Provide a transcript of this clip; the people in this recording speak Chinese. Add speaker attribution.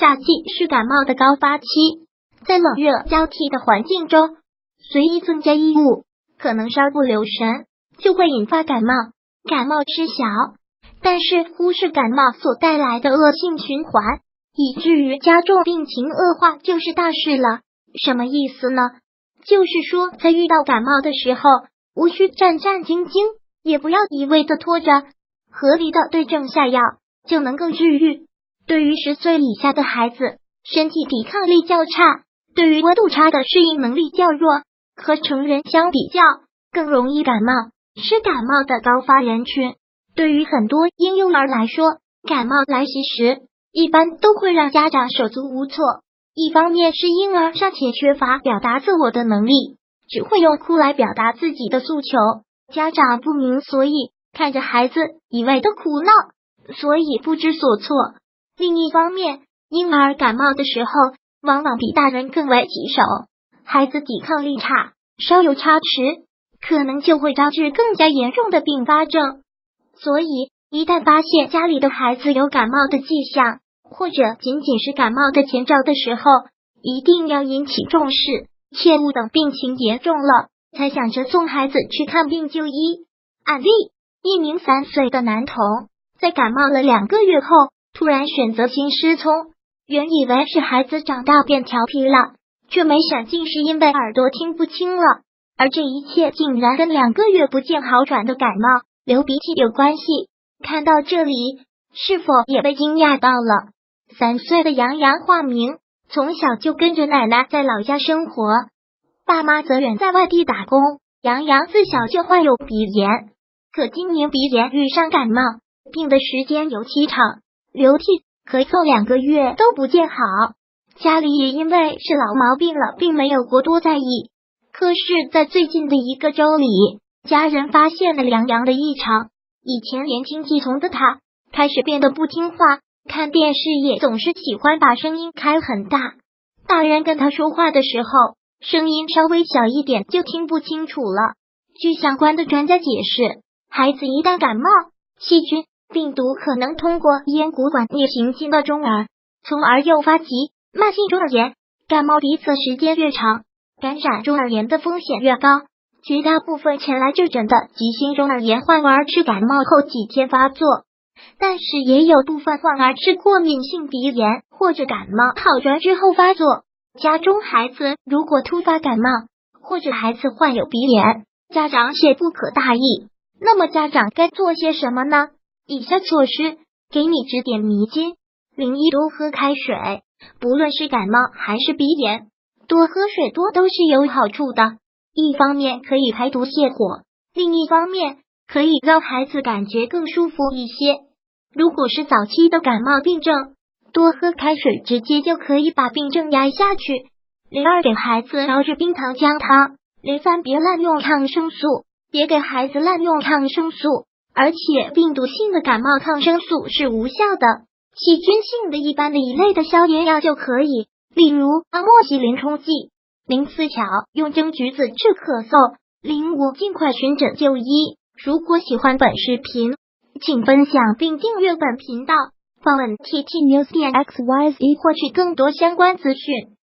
Speaker 1: 夏季是感冒的高发期，在冷热交替的环境中，随意增加衣物，可能稍不留神就会引发感冒。感冒知晓，但是忽视感冒所带来的恶性循环，以至于加重病情恶化就是大事了。什么意思呢？就是说，在遇到感冒的时候，无需战战兢兢，也不要一味的拖着，合理的对症下药就能够治愈。对于10岁以下的孩子，身体抵抗力较差，对于温度差的适应能力较弱，和成人相比较更容易感冒，是感冒的高发人群。对于很多婴幼儿来说，感冒来袭时一般都会让家长手足无措。一方面是婴儿尚且缺乏表达自我的能力，只会用哭来表达自己的诉求，家长不明所以，看着孩子一味的哭闹，所以不知所措。另一方面，婴儿感冒的时候往往比大人更为棘手，孩子抵抗力差，稍有差池，可能就会招致更加严重的并发症。所以一旦发现家里的孩子有感冒的迹象，或者仅仅是感冒的前兆的时候，一定要引起重视，切勿等病情严重了才想着送孩子去看病就医。案例：一名3岁的男童在感冒了2个月后，突然选择性失聪，原以为是孩子长大变调皮了，却没想竟是因为耳朵听不清了，而这一切竟然跟2个月不见好转的感冒、流鼻涕有关系。看到这里，是否也被惊讶到了？3岁的杨洋化名，从小就跟着奶奶在老家生活，爸妈则远在外地打工。杨洋自小就患有鼻炎，可今年鼻炎遇上感冒，病的时间有7场，流涕咳嗽2个月都不见好。家里也因为是老毛病了，并没有过多在意。可是在最近的1个周里，家人发现了杨洋的异常。以前言听计从的他，开始变得不听话，看电视也总是喜欢把声音开很大，大人跟他说话的时候，声音稍微小一点就听不清楚了。据相关的专家解释，孩子一旦感冒，细菌、病毒可能通过咽鼓管逆行进到中耳，从而诱发慢性中耳炎。感冒鼻塞时间越长，感染中耳炎的风险越高。绝大部分前来就诊的急性中耳炎患儿是感冒后几天发作，但是也有部分患儿是过敏性鼻炎或者感冒好转之后发作。家中孩子如果突发感冒，或者孩子患有鼻炎，家长切不可大意。那么家长该做些什么呢？以下措施给你指点迷津。01多喝开水，不论是感冒还是鼻炎，多喝水多都是有好处的。一方面可以排毒泻火，另一方面可以让孩子感觉更舒服一些。如果是早期的感冒病症，多喝开水直接就可以把病症压下去。02给孩子熬制冰糖姜汤。03别滥用抗生素，别给孩子滥用抗生素，而且病毒性的感冒抗生素是无效的，细菌性的一般的一类的消炎药就可以，例如阿莫西林冲剂。04巧用蒸橘子治咳嗽。05尽快寻诊就医。如果喜欢本视频，请分享并订阅本频道，访问 ttnews.xyz 获取更多相关资讯。